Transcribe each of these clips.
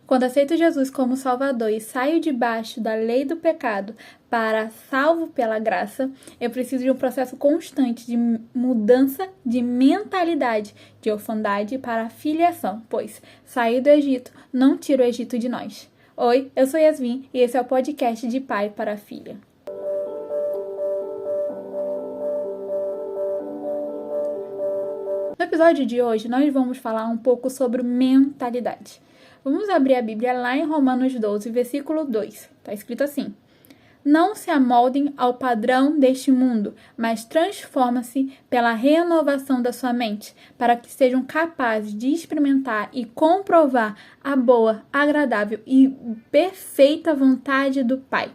Quando aceito Jesus como Salvador e saio debaixo da lei do pecado para salvo pela graça, eu preciso de um processo constante de mudança de mentalidade, de orfandade para filiação, pois sair do Egito não tira o Egito de nós. Oi, eu sou Yasmin e esse é o podcast de pai para filha. No episódio de hoje, nós vamos falar um pouco sobre mentalidade. Vamos abrir a Bíblia lá em Romanos 12, versículo 2. Está escrito assim: Não se amoldem ao padrão deste mundo, mas transforma-se pela renovação da sua mente, para que sejam capazes de experimentar e comprovar a boa, agradável e perfeita vontade do Pai.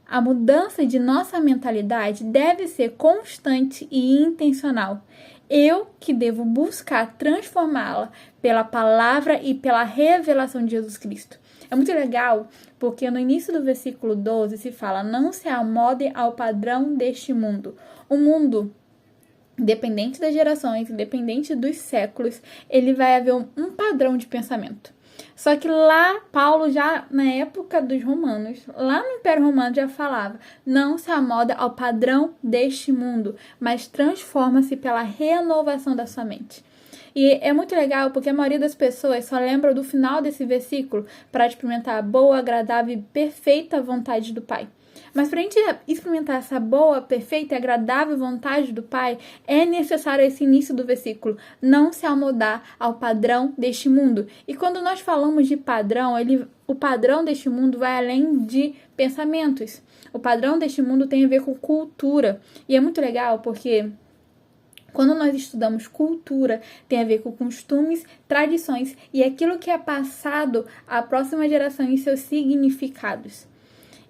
A mudança de nossa mentalidade deve ser constante e intencional. Eu que devo buscar transformá-la pela palavra e pela revelação de Jesus Cristo. É muito legal porque no início do versículo 12 se fala: não se amoldem ao padrão deste mundo. O mundo, independente das gerações, independente dos séculos, ele vai haver um padrão de pensamento. Só que lá, Paulo já, na época dos romanos, lá no Império Romano já falava: não se amolda ao padrão deste mundo, mas transforma-se pela renovação da sua mente. E é muito legal porque a maioria das pessoas só lembra do final desse versículo para experimentar a boa, agradável e perfeita vontade do Pai. Mas para a gente experimentar essa boa, perfeita e agradável vontade do Pai, é necessário esse início do versículo: não se amoldar ao padrão deste mundo. E quando nós falamos de padrão, o padrão deste mundo vai além de pensamentos. O padrão deste mundo tem a ver com cultura. E é muito legal porque quando nós estudamos cultura, tem a ver com costumes, tradições e aquilo que é passado à próxima geração e seus significados.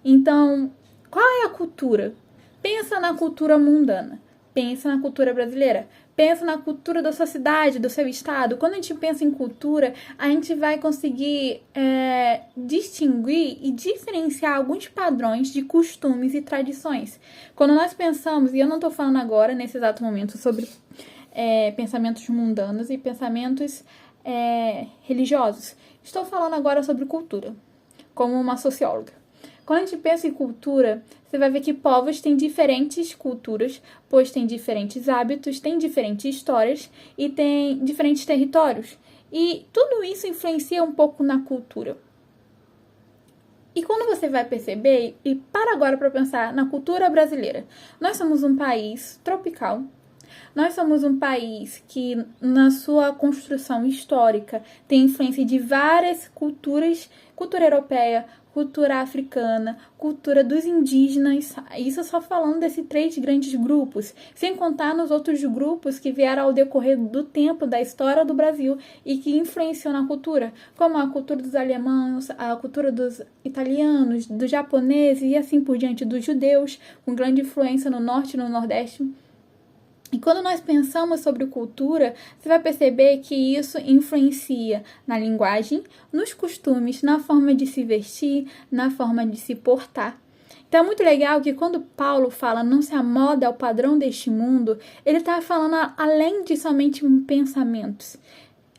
Então, qual é a cultura? Pensa na cultura mundana, pensa na cultura brasileira, pensa na cultura da sua cidade, do seu estado. Quando a gente pensa em cultura, a gente vai conseguir distinguir e diferenciar alguns padrões de costumes e tradições. Quando nós pensamos, e eu não estou falando agora, nesse exato momento, sobre pensamentos mundanos e pensamentos religiosos. Estou falando agora sobre cultura, como uma socióloga. Quando a gente pensa em cultura, você vai ver que povos têm diferentes culturas, pois têm diferentes hábitos, têm diferentes histórias e têm diferentes territórios. E tudo isso influencia um pouco na cultura. E quando você vai perceber, e para agora para pensar na cultura brasileira, nós somos um país tropical. Nós somos um país que, na sua construção histórica, tem influência de várias culturas, cultura europeia, cultura africana, cultura dos indígenas, isso só falando desses 3 grandes grupos, sem contar nos outros grupos que vieram ao decorrer do tempo da história do Brasil e que influenciam na cultura, como a cultura dos alemães, a cultura dos italianos, dos japoneses e assim por diante, dos judeus, com grande influência no norte e no nordeste. E quando nós pensamos sobre cultura, você vai perceber que isso influencia na linguagem, nos costumes, na forma de se vestir, na forma de se portar. Então é muito legal que quando Paulo fala não se amolda ao padrão deste mundo, ele está falando além de somente pensamentos.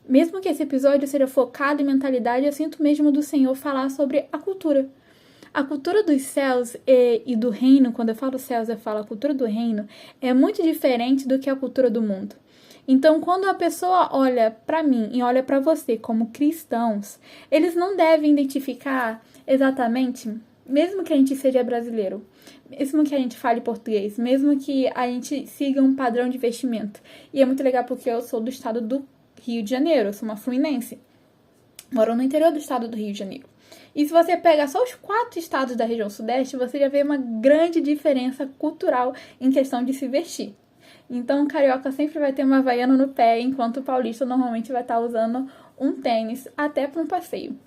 Mesmo que esse episódio seja focado em mentalidade, eu sinto mesmo do Senhor falar sobre a cultura. A cultura dos céus e do reino, quando eu falo céus, eu falo a cultura do reino, é muito diferente do que a cultura do mundo. Então, quando a pessoa olha para mim e olha para você como cristãos, eles não devem identificar exatamente, mesmo que a gente seja brasileiro, mesmo que a gente fale português, mesmo que a gente siga um padrão de vestimento. E é muito legal porque eu sou do estado do Rio de Janeiro, eu sou uma fluminense. Moro no interior do estado do Rio de Janeiro. E se você pega só os 4 estados da região sudeste, você já vê uma grande diferença cultural em questão de se vestir. Então, o carioca sempre vai ter uma havaiana no pé, enquanto o paulista normalmente vai estar usando um tênis, até para um passeio.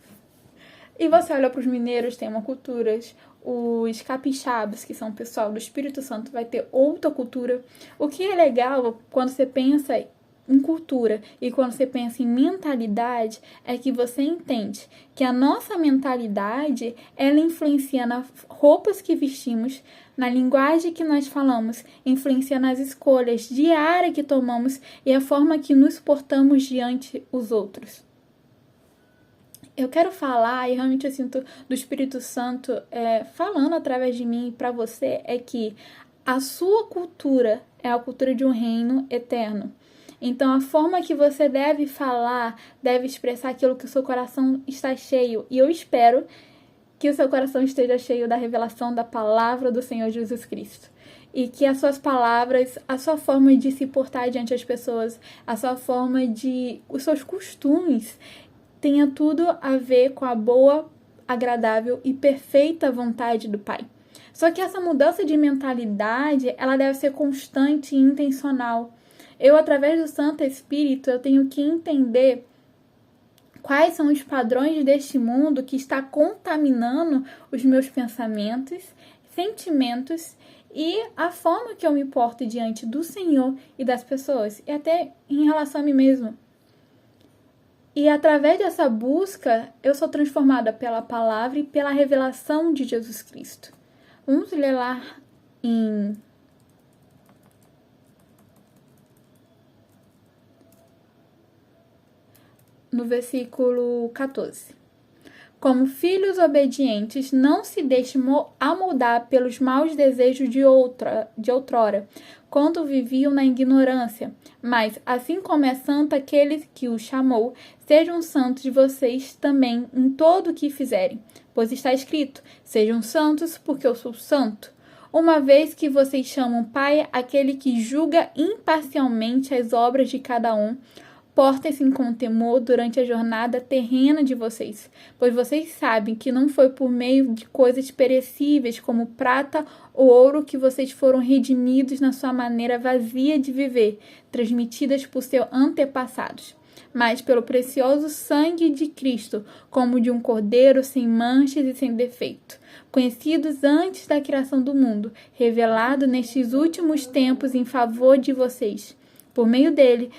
E você olha para os mineiros, tem uma cultura. Os capixabas, que são o pessoal do Espírito Santo, vai ter outra cultura. O que é legal quando você pensa em cultura e quando você pensa em mentalidade é que você entende que a nossa mentalidade ela influencia nas roupas que vestimos, na linguagem que nós falamos, influencia nas escolhas diárias que tomamos e a forma que nos portamos diante os outros. eu quero falar, e realmente eu sinto do Espírito Santo falando através de mim para você, é que a sua cultura é a cultura de um reino eterno. Então, a forma que você deve falar, deve expressar aquilo que o seu coração está cheio. E eu espero que o seu coração esteja cheio da revelação da palavra do Senhor Jesus Cristo. E que as suas palavras, a sua forma de se portar diante das pessoas, a sua forma de... os seus costumes, tenha tudo a ver com a boa, agradável e perfeita vontade do Pai. Só que essa mudança de mentalidade, ela deve ser constante e intencional. Eu, através do Santo Espírito, eu tenho que entender quais são os padrões deste mundo que está contaminando os meus pensamentos, sentimentos e a forma que eu me porto diante do Senhor e das pessoas, e até em relação a mim mesmo. E através dessa busca, eu sou transformada pela palavra e pela revelação de Jesus Cristo. Vamos ler lá no versículo 14. Como filhos obedientes, não se deixe amoldar pelos maus desejos de outrora, quando viviam na ignorância. Mas, assim como é santo aquele que o chamou, sejam santos vocês também em todo o que fizerem. Pois está escrito, sejam santos porque eu sou santo. Uma vez que vocês chamam Pai aquele que julga imparcialmente as obras de cada um, portem-se com temor durante a jornada terrena de vocês, pois vocês sabem que não foi por meio de coisas perecíveis como prata ou ouro que vocês foram redimidos na sua maneira vazia de viver, transmitidas por seus antepassados, mas pelo precioso sangue de Cristo, como de um cordeiro sem manchas e sem defeito, conhecidos antes da criação do mundo, revelado nestes últimos tempos em favor de vocês. Por meio dele,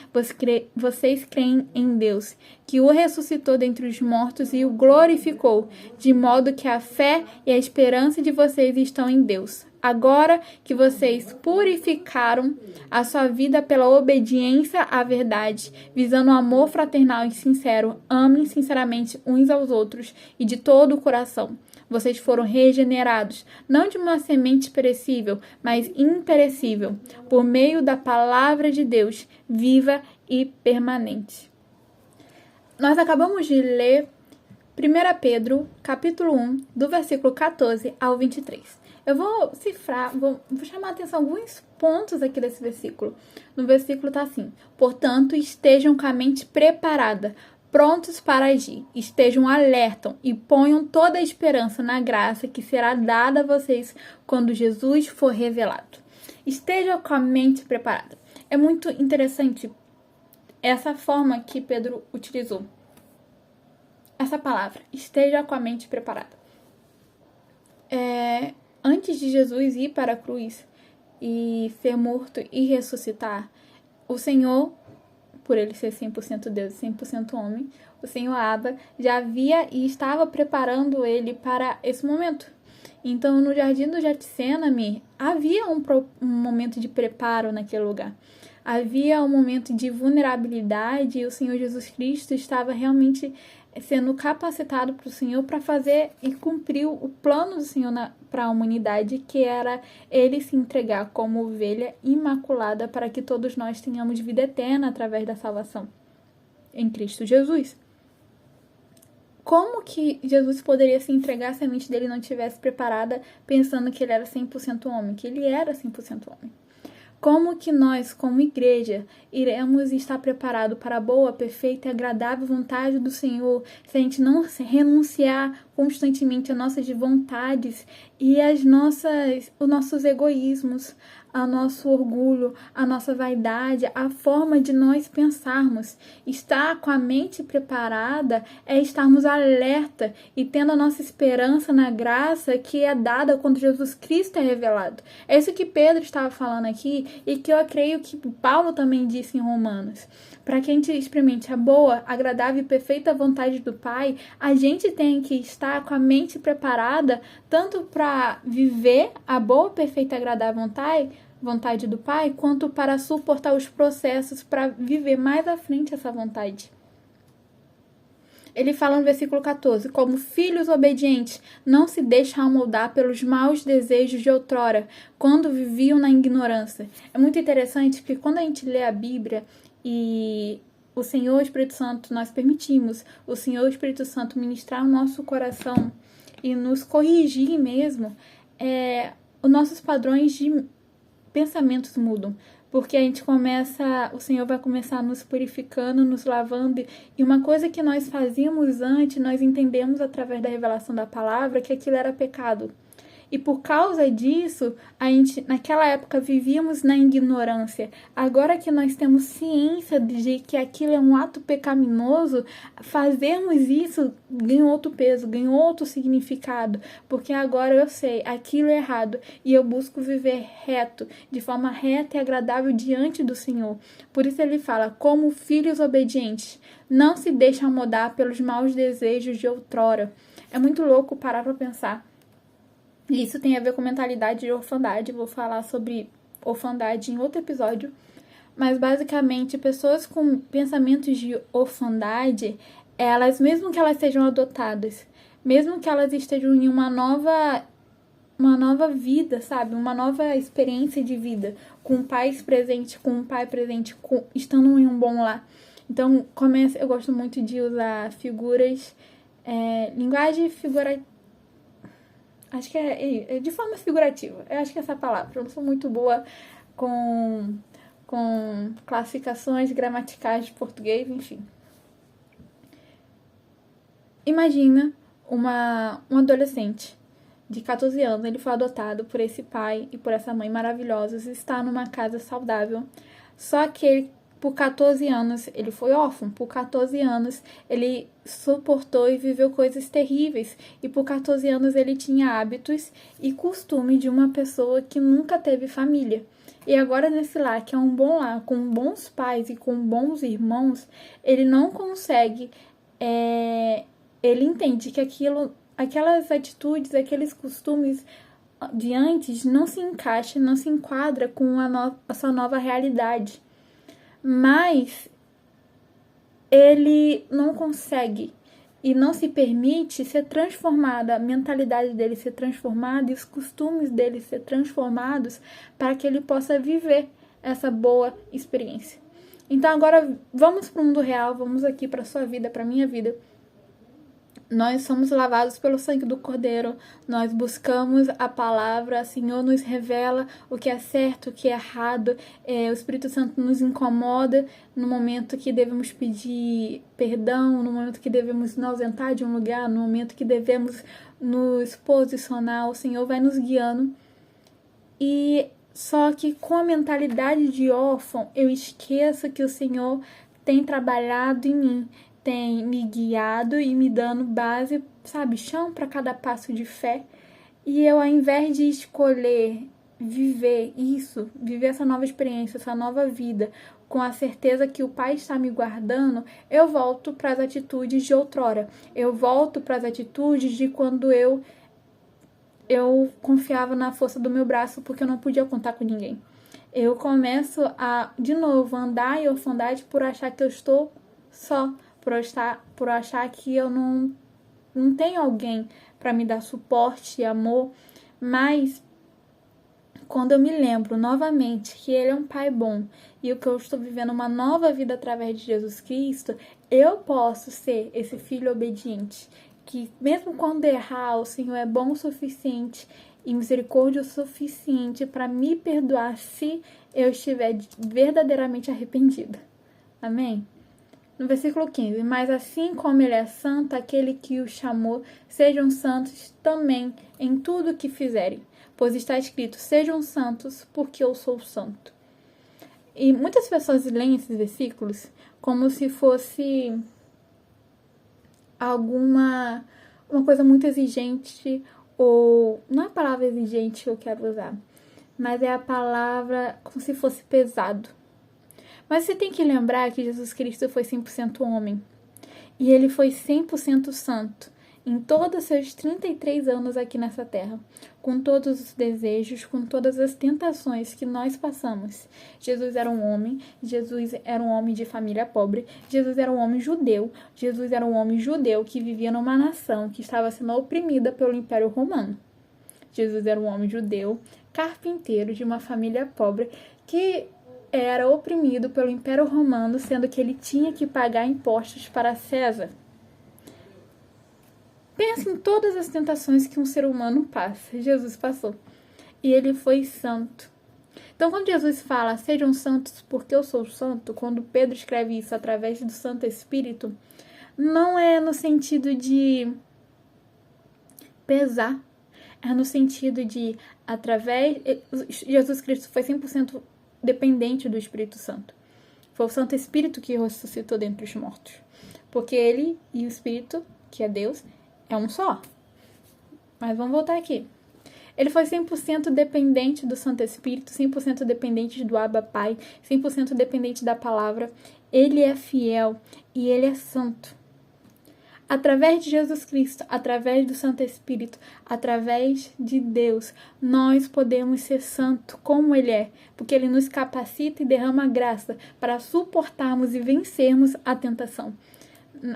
vocês creem em Deus, que o ressuscitou dentre os mortos e o glorificou, de modo que a fé e a esperança de vocês estão em Deus. Agora que vocês purificaram a sua vida pela obediência à verdade, visando o amor fraternal e sincero, amem sinceramente uns aos outros e de todo o coração. Vocês foram regenerados, não de uma semente perecível, mas imperecível, por meio da palavra de Deus, viva e permanente. Nós acabamos de ler 1 Pedro, capítulo 1, do versículo 14 ao 23. Eu vou cifrar, vou chamar a atenção alguns pontos aqui desse versículo. No versículo está assim: portanto, estejam com a mente preparada, prontos para agir, estejam alertam e ponham toda a esperança na graça que será dada a vocês quando Jesus for revelado. Esteja com a mente preparada. É muito interessante essa forma que Pedro utilizou. Essa palavra, esteja com a mente preparada. Antes de Jesus ir para a cruz e ser morto e ressuscitar, o Senhor, por ele ser 100% Deus e 100% homem, o Senhor Abba já havia e estava preparando ele para esse momento. Então, no jardim do Getsemane, havia um momento de preparo naquele lugar. Havia um momento de vulnerabilidade e o Senhor Jesus Cristo estava realmente sendo capacitado para o Senhor para fazer e cumprir o plano do Senhor para a humanidade, que era ele se entregar como ovelha imaculada para que todos nós tenhamos vida eterna através da salvação em Cristo Jesus. Como que Jesus poderia se entregar se a mente dele não estivesse preparada pensando que ele era 100% homem, que ele era 100% homem? Como que nós, como igreja, iremos estar preparados para a boa, perfeita e agradável vontade do Senhor se a gente não renunciar constantemente às nossas vontades e os nossos egoísmos, ao nosso orgulho, a nossa vaidade, a forma de nós pensarmos? Estar com a mente preparada é estarmos alerta e tendo a nossa esperança na graça que é dada quando Jesus Cristo é revelado. É isso que Pedro estava falando aqui e que eu creio que Paulo também disse em Romanos. Para que a gente experimente a boa, agradável e perfeita vontade do Pai, a gente tem que estar com a mente preparada tanto para viver a boa, perfeita e agradável vontade do Pai, quanto para suportar os processos para viver mais à frente essa vontade. Ele fala no versículo 14, como filhos obedientes, não se deixam amoldar pelos maus desejos de outrora, quando viviam na ignorância. É muito interessante porque quando a gente lê a Bíblia e o Senhor Espírito Santo, nós permitimos o Senhor Espírito Santo ministrar o nosso coração e nos corrigir mesmo, os nossos padrões de pensamentos mudam. Porque a gente o Senhor vai começar nos purificando, nos lavando. E uma coisa que nós fazíamos antes, nós entendemos através da revelação da palavra que aquilo era pecado. E por causa disso, a gente, naquela época, vivíamos na ignorância. Agora que nós temos ciência de que aquilo é um ato pecaminoso, fazermos isso ganha outro peso, ganha outro significado. Porque agora eu sei, aquilo é errado. E eu busco viver reto, de forma reta e agradável diante do Senhor. Por isso ele fala, como filhos obedientes, não se deixam mudar pelos maus desejos de outrora. É muito louco parar para pensar. Isso tem a ver com mentalidade de orfandade. Vou falar sobre orfandade em outro episódio. Mas, basicamente, pessoas com pensamentos de orfandade, elas, mesmo que elas sejam adotadas, mesmo que elas estejam em uma nova vida, sabe? Uma nova experiência de vida, com pais presentes, com um pai presente, estando em um bom lar. Então, eu gosto muito de usar figuras, linguagem figurativa. Acho que é de forma figurativa. Eu acho que é essa palavra. Eu não sou muito boa com classificações gramaticais de português, enfim. Imagina um adolescente de 14 anos. Ele foi adotado por esse pai e por essa mãe maravilhosos. Está numa casa saudável. Só que ele, por 14 anos, ele foi órfão. Por 14 anos, ele suportou e viveu coisas terríveis. E por 14 anos, ele tinha hábitos e costume de uma pessoa que nunca teve família. E agora, nesse lar, que é um bom lar, com bons pais e com bons irmãos, ele não consegue... ele entende que aquelas atitudes, aqueles costumes de antes não se encaixam, não se enquadra com a sua nova realidade. Mas ele não consegue e não se permite ser transformada, a mentalidade dele ser transformada e os costumes dele ser transformados para que ele possa viver essa boa experiência. Então agora vamos para o mundo real, vamos aqui para a sua vida, para a minha vida. Nós somos lavados pelo sangue do Cordeiro, nós buscamos a palavra, o Senhor nos revela o que é certo, o que é errado, o Espírito Santo nos incomoda no momento que devemos pedir perdão, no momento que devemos nos ausentar de um lugar, no momento que devemos nos posicionar, o Senhor vai nos guiando. E só que com a mentalidade de órfão, eu esqueço que o Senhor tem trabalhado em mim, tem me guiado e me dando base, sabe, chão para cada passo de fé. E eu, ao invés de escolher viver isso, viver essa nova experiência, essa nova vida, com a certeza que o Pai está me guardando, eu volto para as atitudes de outrora. Eu volto para as atitudes de quando eu confiava na força do meu braço, porque eu não podia contar com ninguém. Eu começo a, de novo, andar em orfandade por achar que eu estou só, por achar que eu não tenho alguém para me dar suporte e amor. Mas quando eu me lembro novamente que Ele é um Pai bom e que eu estou vivendo uma nova vida através de Jesus Cristo, eu posso ser esse filho obediente, que mesmo quando errar, o Senhor é bom o suficiente e misericórdia o suficiente para me perdoar se eu estiver verdadeiramente arrependida. Amém? No versículo 15, mas assim como Ele é santo, aquele que o chamou, sejam santos também em tudo o que fizerem, pois está escrito, sejam santos porque eu sou santo. E muitas pessoas leem esses versículos como se fosse uma coisa muito exigente, ou não é a palavra exigente que eu quero usar, mas é a palavra como se fosse pesado. Mas você tem que lembrar que Jesus Cristo foi 100% homem. E Ele foi 100% santo. em todos os seus 33 anos aqui nessa terra, com todos os desejos, com todas as tentações que nós passamos. Jesus era um homem de família pobre, Jesus era um homem judeu que vivia numa nação que estava sendo oprimida pelo Império Romano. Jesus era um homem judeu, carpinteiro de uma família pobre que era oprimido pelo Império Romano, sendo que ele tinha que pagar impostos para César. Pensa em todas as tentações que um ser humano passa. Jesus passou. E ele foi santo. Então, quando Jesus fala, sejam santos porque eu sou santo, quando Pedro escreve isso através do Santo Espírito, não é no sentido de pesar. É no sentido de, Jesus Cristo foi 100% dependente do Espírito Santo. Foi o Santo Espírito que ressuscitou dentre os mortos. Porque ele e o Espírito, que é Deus, é um só. Mas vamos voltar aqui. Ele foi 100% dependente do Santo Espírito, 100% dependente do Abba Pai, 100% dependente da palavra. Ele é fiel e ele é santo. Através de Jesus Cristo, através do Santo Espírito, através de Deus, nós podemos ser santos como Ele é, porque Ele nos capacita e derrama graça para suportarmos e vencermos a tentação.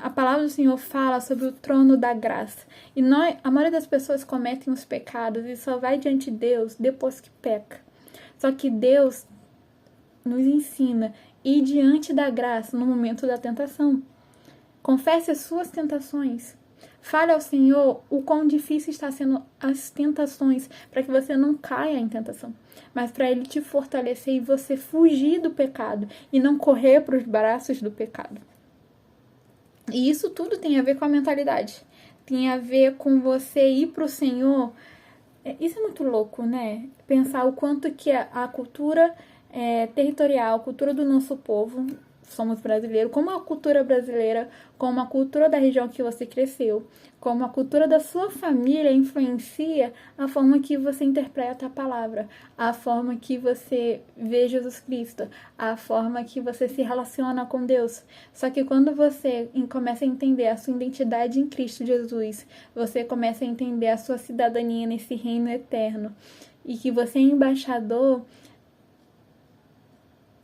A palavra do Senhor fala sobre o trono da graça. E a maioria das pessoas cometem os pecados e só vai diante de Deus depois que peca. Só que Deus nos ensina a ir diante da graça no momento da tentação. Confesse as suas tentações. Fale ao Senhor o quão difícil está sendo as tentações para que você não caia em tentação. Mas para Ele te fortalecer e você fugir do pecado e não correr para os braços do pecado. E isso tudo tem a ver com a mentalidade. Tem a ver com você ir para o Senhor. Isso é muito louco, né? Pensar o quanto que a cultura territorial, a cultura do nosso povo, somos brasileiros, como a cultura brasileira, como a cultura da região que você cresceu, como a cultura da sua família influencia a forma que você interpreta a palavra, a forma que você vê Jesus Cristo, a forma que você se relaciona com Deus. Só que quando você começa a entender a sua identidade em Cristo Jesus, você começa a entender a sua cidadania nesse reino eterno, e que você é embaixador,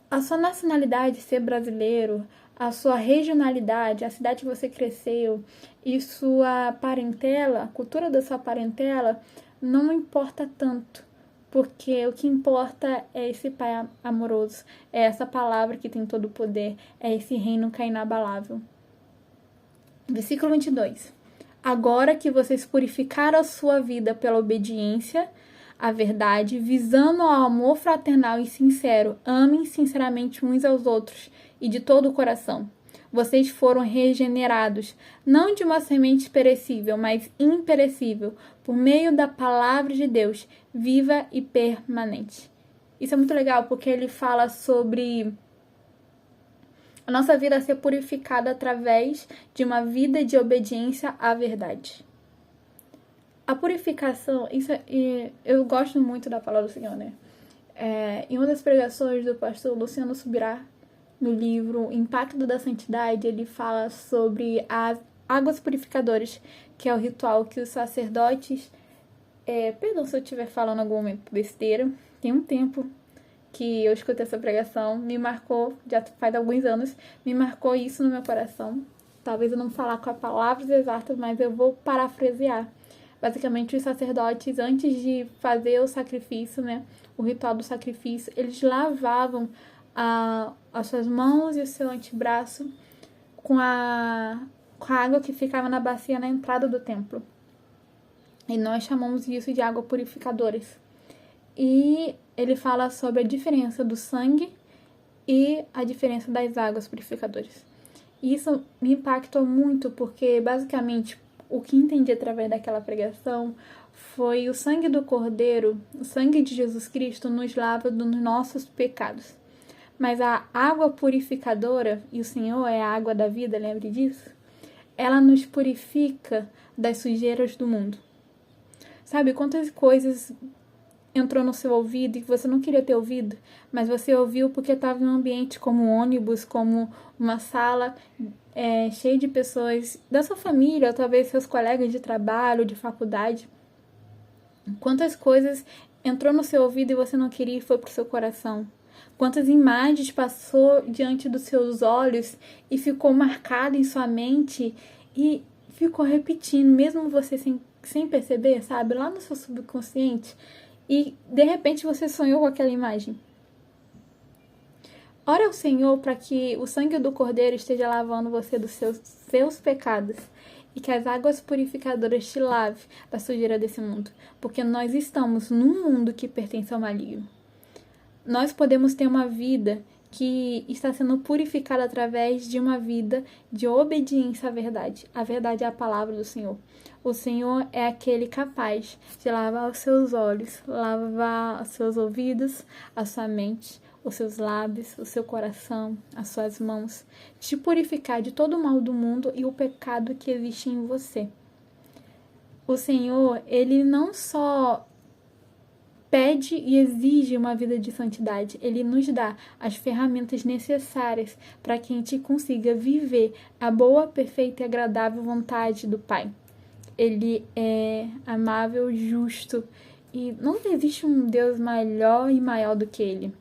a sua nacionalidade, ser brasileiro, a sua regionalidade, a cidade que você cresceu e sua parentela, a cultura da sua parentela, não importa tanto. Porque o que importa é esse Pai amoroso, é essa palavra que tem todo o poder, é esse reino que é inabalável. Versículo 22. Agora que vocês purificaram a sua vida pela obediência a verdade, visando ao amor fraternal e sincero, amem sinceramente uns aos outros e de todo o coração. Vocês foram regenerados, não de uma semente perecível, mas imperecível, por meio da palavra de Deus, viva e permanente. Isso é muito legal, porque ele fala sobre a nossa vida ser purificada através de uma vida de obediência à verdade. A purificação, eu gosto muito da palavra do Senhor, né? Em uma das pregações do pastor Luciano Subirá, no livro Impacto da Santidade, ele fala sobre as águas purificadoras, que é o ritual que os sacerdotes... perdão se eu estiver falando em algum momento besteira, tem um tempo que eu escutei essa pregação, me marcou, já faz alguns anos, me marcou isso no meu coração. Talvez eu não falar com as palavras exatas, mas eu vou parafrasear. Basicamente, os sacerdotes, antes de fazer o sacrifício, né, o ritual do sacrifício, eles lavavam as suas mãos e o seu antebraço com a água que ficava na bacia na entrada do templo. E nós chamamos isso de água purificadoras. E ele fala sobre a diferença do sangue e a diferença das águas purificadoras. E isso me impactou muito, porque basicamente o que entendi através daquela pregação foi o sangue do Cordeiro, o sangue de Jesus Cristo nos lava dos nossos pecados. Mas a água purificadora, e o Senhor é a água da vida, lembre disso? Ela nos purifica das sujeiras do mundo. Sabe quantas coisas entrou no seu ouvido e que você não queria ter ouvido, mas você ouviu porque estava em um ambiente como um ônibus, como uma sala cheia de pessoas da sua família, ou talvez seus colegas de trabalho, de faculdade. Quantas coisas entrou no seu ouvido e você não queria e foi pro seu coração? Quantas imagens passou diante dos seus olhos e ficou marcada em sua mente e ficou repetindo, mesmo você sem perceber, sabe? Lá no seu subconsciente. E de repente você sonhou com aquela imagem. Ora ao Senhor para que o sangue do Cordeiro esteja lavando você dos seus pecados e que as águas purificadoras te lave da sujeira desse mundo, porque nós estamos num mundo que pertence ao maligno. Nós podemos ter uma vida que está sendo purificada através de uma vida de obediência à verdade. A verdade é a palavra do Senhor. O Senhor é aquele capaz de lavar os seus olhos, lavar os seus ouvidos, a sua mente, os seus lábios, o seu coração, as suas mãos, te purificar de todo o mal do mundo e o pecado que existe em você. O Senhor, Ele não só pede e exige uma vida de santidade, Ele nos dá as ferramentas necessárias para que a gente consiga viver a boa, perfeita e agradável vontade do Pai. Ele é amável, justo e não existe um Deus melhor e maior do que Ele.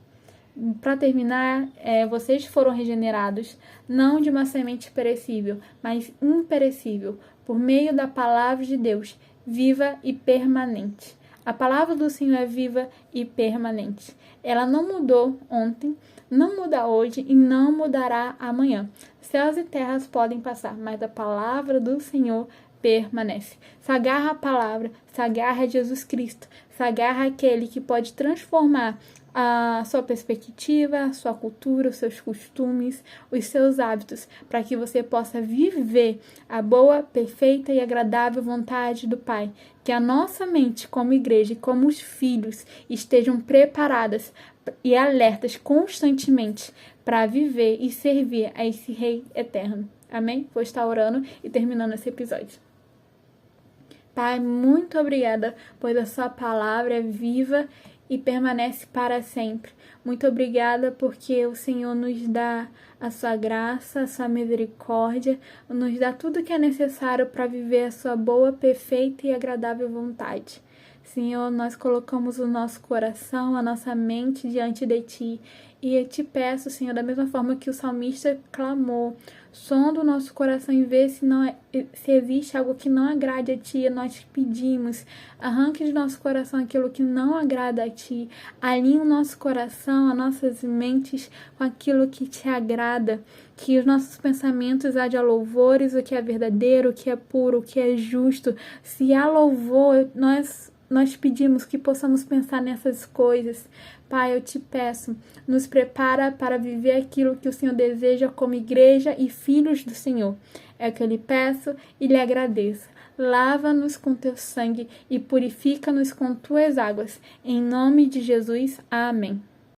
Para terminar, vocês foram regenerados não de uma semente perecível, mas imperecível, por meio da palavra de Deus, viva e permanente. A palavra do Senhor é viva e permanente. Ela não mudou ontem, não muda hoje e não mudará amanhã. Céus e terras podem passar, mas a palavra do Senhor permanece. Se agarra a palavra, se agarra a Jesus Cristo, se agarra àquele que pode transformar a sua perspectiva, a sua cultura, os seus costumes, os seus hábitos, para que você possa viver a boa, perfeita e agradável vontade do Pai. Que a nossa mente, como igreja e como os filhos, estejam preparadas e alertas constantemente para viver e servir a esse Rei eterno. Amém? Vou estar orando e terminando esse episódio. Pai, muito obrigada, pois a sua palavra é viva e permanece para sempre. Muito obrigada porque o Senhor nos dá a sua graça, a sua misericórdia, nos dá tudo que é necessário para viver a sua boa, perfeita e agradável vontade. Senhor, nós colocamos o nosso coração, a nossa mente diante de Ti. E eu te peço, Senhor, da mesma forma que o salmista clamou, sonda o nosso coração e vê se existe algo que não agrade a Ti. Nós te pedimos, arranque de nosso coração aquilo que não agrada a Ti. Alinhe o nosso coração, as nossas mentes com aquilo que Te agrada. Que os nossos pensamentos haja louvores, o que é verdadeiro, o que é puro, o que é justo. Se há louvor, nós pedimos que possamos pensar nessas coisas. Pai, eu te peço, nos prepara para viver aquilo que o Senhor deseja como igreja e filhos do Senhor. É o que eu lhe peço e lhe agradeço. Lava-nos com teu sangue e purifica-nos com tuas águas. Em nome de Jesus, amém.